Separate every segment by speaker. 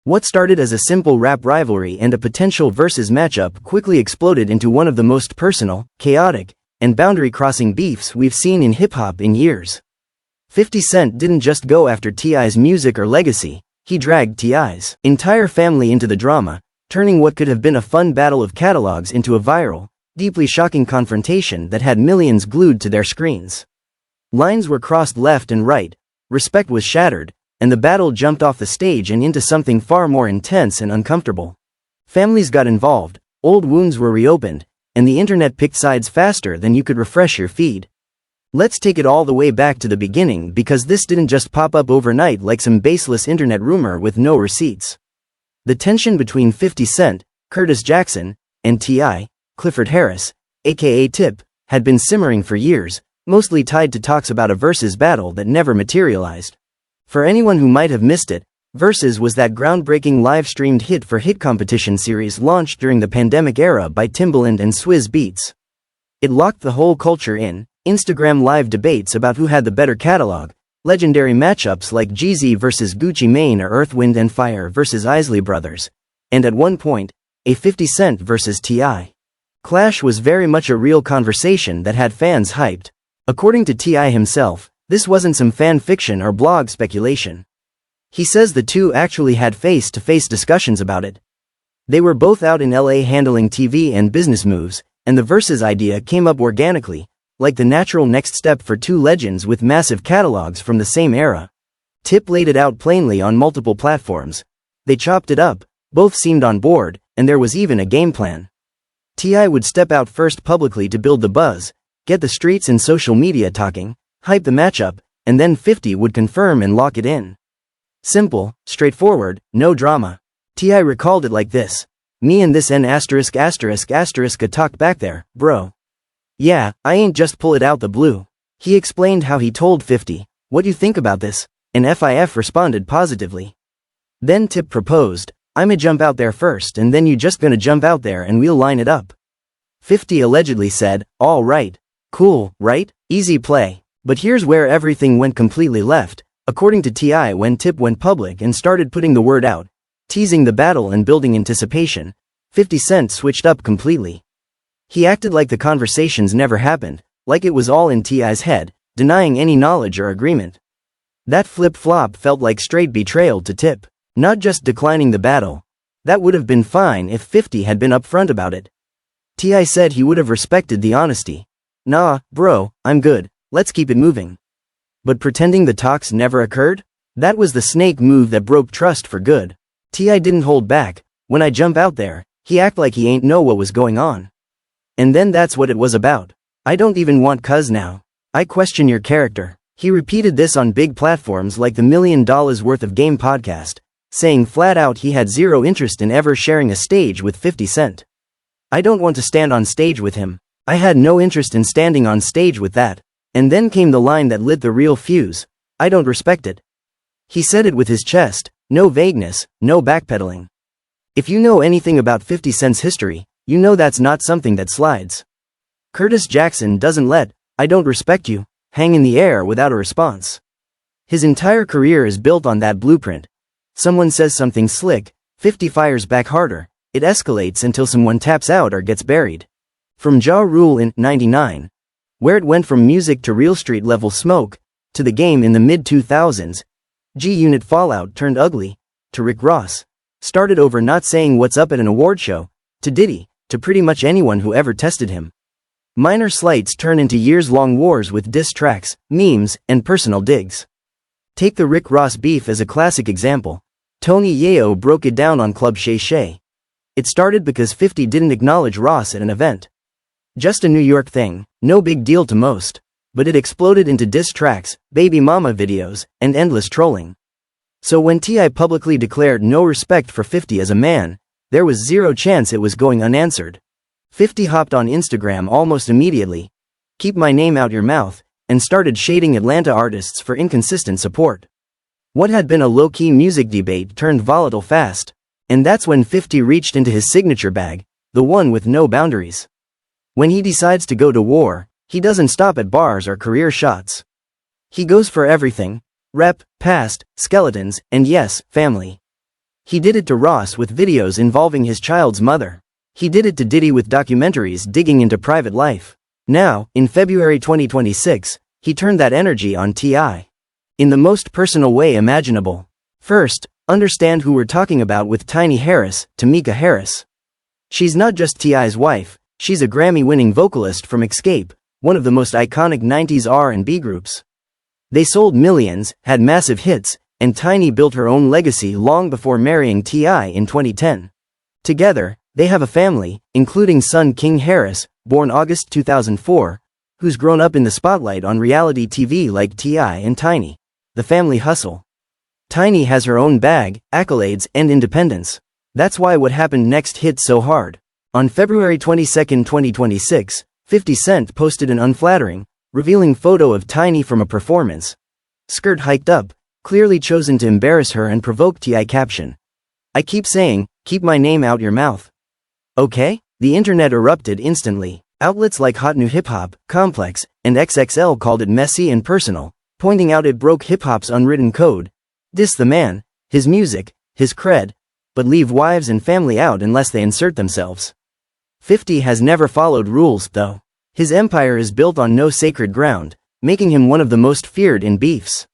Speaker 1: What started as a simple rap rivalry and a potential versus matchup quickly exploded into one of the most personal, chaotic, and boundary-crossing beefs we've seen in hip-hop in years. 50 Cent didn't just go after T.I.'s music or legacy, he dragged T.I.'s entire family into the drama, turning what could have been a fun battle of catalogs into a viral, deeply shocking confrontation that had millions glued to their screens. Lines were crossed left and right, respect was shattered, and the battle jumped off the stage and into something far more intense and uncomfortable. Families got involved, old wounds were reopened, and the internet picked sides faster than you could refresh your feed. Let's take it all the way back to the beginning because this didn't just pop up overnight like some baseless internet rumor with no receipts. The tension between 50 Cent, Curtis Jackson, and T.I., Clifford Harris, aka Tip, had been simmering for years, mostly tied to talks about a versus battle that never materialized. For anyone who might have missed it, Versus was that groundbreaking live-streamed hit-for-hit competition series launched during the pandemic era by Timbaland and Swizz Beatz. It locked the whole culture in, Instagram live debates about who had the better catalog, legendary matchups like Jeezy vs Gucci Mane or Earth, Wind & Fire vs Isley Brothers, and at one point, a 50 Cent vs T.I. clash was very much a real conversation that had fans hyped. According to T.I. himself, this wasn't some fan fiction or blog speculation. He says the two actually had face-to-face discussions about it. They were both out in LA handling TV and business moves, and the versus idea came up organically, like the natural next step for two legends with massive catalogs from the same era. Tip laid it out plainly on multiple platforms. They chopped it up, both seemed on board, and there was even a game plan. T.I. would step out first publicly to build the buzz, get the streets and social media talking, hype the matchup, and then 50 would confirm and lock it in. Simple, straightforward, no drama. T.I. recalled it like this: "Me and this a talk back there, bro. Yeah, I ain't just pull it out the blue." He explained how he told 50, "What you think about this?" And FIF responded positively. Then Tip proposed, "I'ma jump out there first and then you just gonna jump out there and we'll line it up." 50 allegedly said, "All right. Cool, right? Easy play." But here's where everything went completely left. According to T.I., when Tip went public and started putting the word out, teasing the battle and building anticipation, 50 Cent switched up completely. He acted like the conversations never happened, like it was all in T.I.'s head, denying any knowledge or agreement. That flip-flop felt like straight betrayal to Tip, not just declining the battle. That would have been fine if 50 had been upfront about it. T.I. said he would have respected the honesty. "Nah, bro, I'm good, let's keep it moving." But pretending the talks never occurred? That was the snake move that broke trust for good. T.I. didn't hold back. "When I jump out there, he act like he ain't know what was going on. And then that's what it was about. I don't even want cuz now. I question your character." He repeated this on big platforms like the $1 Million Worth of Game podcast, saying flat out he had zero interest in ever sharing a stage with 50 Cent. "I don't want to stand on stage with him. I had no interest in standing on stage with that." And then came the line that lit the real fuse: "I don't respect it." He said it with his chest, no vagueness, no backpedaling. If you know anything about 50 Cent's history, you know that's not something that slides. Curtis Jackson doesn't let "I don't respect you" hang in the air without a response. His entire career is built on that blueprint. Someone says something slick, 50 fires back harder, it escalates until someone taps out or gets buried. From Ja Rule in '99, where it went from music to real street-level smoke, to the game in the mid-2000s, G-Unit Fallout turned ugly, to Rick Ross, started over not saying what's up at an award show, to Diddy, to pretty much anyone who ever tested him. Minor slights turn into years-long wars with diss tracks, memes, and personal digs. Take the Rick Ross beef as a classic example. Tony Yayo broke it down on Club Shay Shay. It started because 50 didn't acknowledge Ross at an event. Just a New York thing, no big deal to most. But it exploded into diss tracks, baby mama videos, and endless trolling. So when T.I. publicly declared no respect for 50 as a man, there was zero chance it was going unanswered. 50 hopped on Instagram almost immediately, "Keep my name out your mouth," and started shading Atlanta artists for inconsistent support. What had been a low-key music debate turned volatile fast, and that's when 50 reached into his signature bag, the one with no boundaries. When he decides to go to war, he doesn't stop at bars or career shots. He goes for everything: rep, past, skeletons, and yes, family. He did it to Ross with videos involving his child's mother. He did it to Diddy with documentaries digging into private life. Now, in February 2026, he turned that energy on T.I. in the most personal way imaginable. First, understand who we're talking about with Tiny Harris, Tamika Harris. She's not just T.I.'s wife, she's a Grammy-winning vocalist from Xscape, one of the most iconic 90s R&B groups. They sold millions, had massive hits, and Tiny built her own legacy long before marrying T.I. in 2010. Together, they have a family, including son King Harris, born August 2004, who's grown up in the spotlight on reality TV like T.I. and Tiny. The family hustle. Tiny has her own bag, accolades, and independence. That's why What Happened Next hit so hard. On February 22, 2026, 50 Cent posted an unflattering, revealing photo of Tiny from a performance. Skirt hiked up, clearly chosen to embarrass her and provoke T.I. caption. I keep saying, keep my name out your mouth. Okay? The internet erupted instantly. Outlets like Hot New Hip Hop, Complex, and XXL called it messy and personal, pointing out it broke hip-hop's unwritten code. Diss the man, his music, his cred, but leave wives and family out unless they insert themselves. 50 has never followed rules, though. His empire is built on no sacred ground, making him one of the most feared in beefs.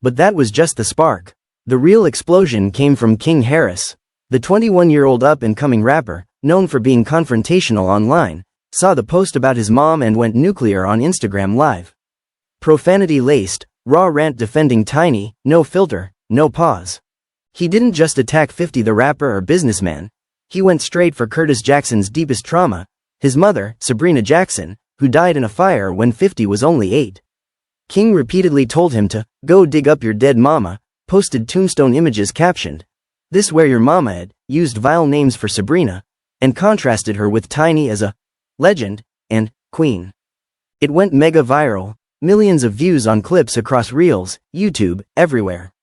Speaker 1: But that was just the spark. The real explosion came from King Harris. The 21-year-old up-and-coming rapper, known for being confrontational online, saw the post about his mom and went nuclear on Instagram Live. Profanity-laced, raw rant defending Tiny, no filter, no pause. He didn't just attack 50 the rapper or businessman. He went straight for Curtis Jackson's deepest trauma, his mother, Sabrina Jackson, who died in a fire when 50 was only 8. King repeatedly told him to go dig up your dead mama, posted tombstone images captioned, "This where your mama at," used vile names for Sabrina, and contrasted her with Tiny as a legend and queen. It went mega viral, millions of views on clips across Reels, YouTube, everywhere.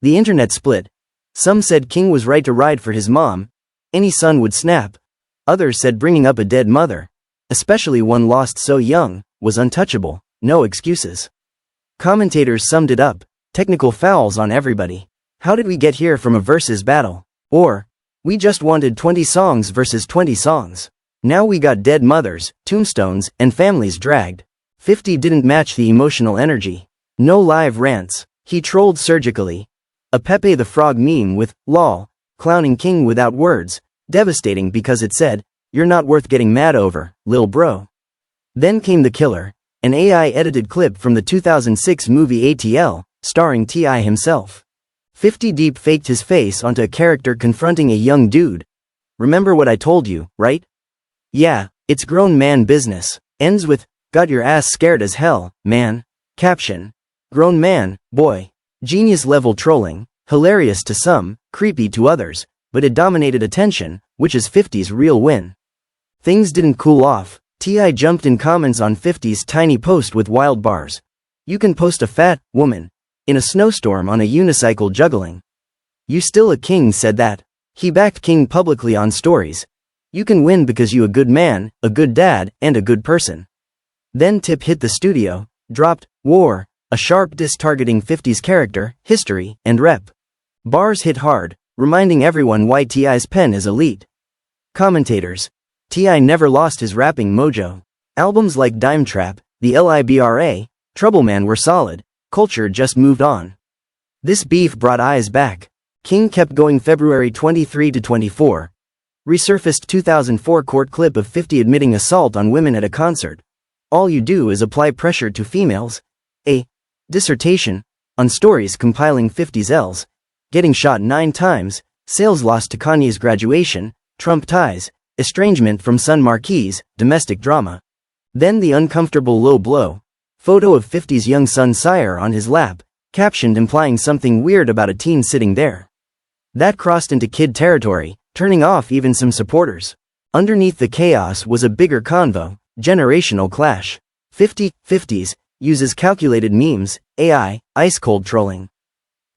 Speaker 1: The internet split. Some said King was right to ride for his mom. Any son would snap. Others said bringing up a dead mother, especially one lost so young, was untouchable, no excuses. Commentators summed it up, technical fouls on everybody. How did we get here from a versus battle? Or, we just wanted 20 songs versus 20 songs. Now we got dead mothers, tombstones, and families dragged. 50 didn't match the emotional energy. No live rants. He trolled surgically. A Pepe the Frog meme with, lol, clowning King without words, devastating because it said, you're not worth getting mad over, lil bro. Then came the killer, an AI-edited clip from the 2006 movie ATL, starring T.I. himself. 50 deep faked his face onto a character confronting a young dude. Remember what I told you, right? Yeah, it's grown man business. Ends with, got your ass scared as hell, man. Caption. Grown man, boy. Genius level trolling, hilarious to some, creepy to others, but it dominated attention, which is 50's real win. Things didn't cool off. T.I. jumped in comments on 50's Tiny post with wild bars. You can post a fat woman in a snowstorm on a unicycle juggling. You still a king, said that. He backed King publicly on stories. You can win because you a good man, a good dad, and a good person. Then Tip hit the studio, dropped War, a sharp diss targeting 50's character, history, and rep. Bars hit hard, reminding everyone why T.I.'s pen is elite. Commentators. T.I. never lost his rapping mojo. Albums like Dime Trap, The Libra, Troubleman were solid, culture just moved on. This beef brought eyes back. King kept going. February 23 to 24. Resurfaced 2004 court clip of 50 admitting assault on women at a concert. All you do is apply pressure to females. A dissertation on stories compiling 50's L's. Getting shot 9 times, sales loss to Kanye's graduation, Trump ties, estrangement from Sun Marquis, domestic drama. Then the uncomfortable low blow. Photo of 50's young son Sire on his lap, captioned implying something weird about a teen sitting there. That crossed into kid territory, turning off even some supporters. Underneath the chaos was a bigger convo, generational clash. 50's uses calculated memes, AI, ice-cold trolling.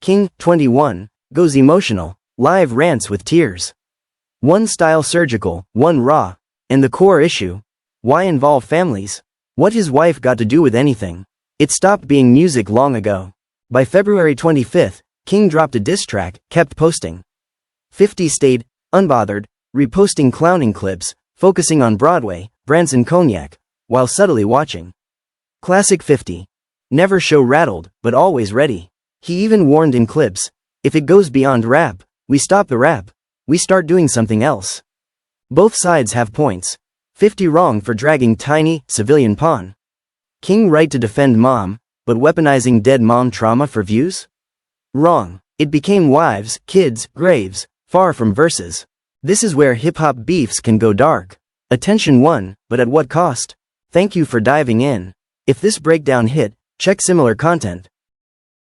Speaker 1: King, 21, goes emotional, live rants with tears. One style surgical, one raw. And the core issue? Why involve families? What his wife got to do with anything? It stopped being music long ago. By February 25, King dropped a diss track, kept posting. 50 stayed unbothered, reposting clowning clips, focusing on Broadway, Branson Cognac, while subtly watching. Classic 50. Never show rattled, but always ready. He even warned in clips, if it goes beyond rap, we stop the rap. We start doing something else. Both sides have points. 50 wrong for dragging tiny, civilian pawn. King right to defend mom, but weaponizing dead mom trauma for views? Wrong. It became wives, kids, graves, far from verses. This is where hip-hop beefs can go dark. Attention won, but at what cost? Thank you for diving in. If this breakdown hit, check similar content.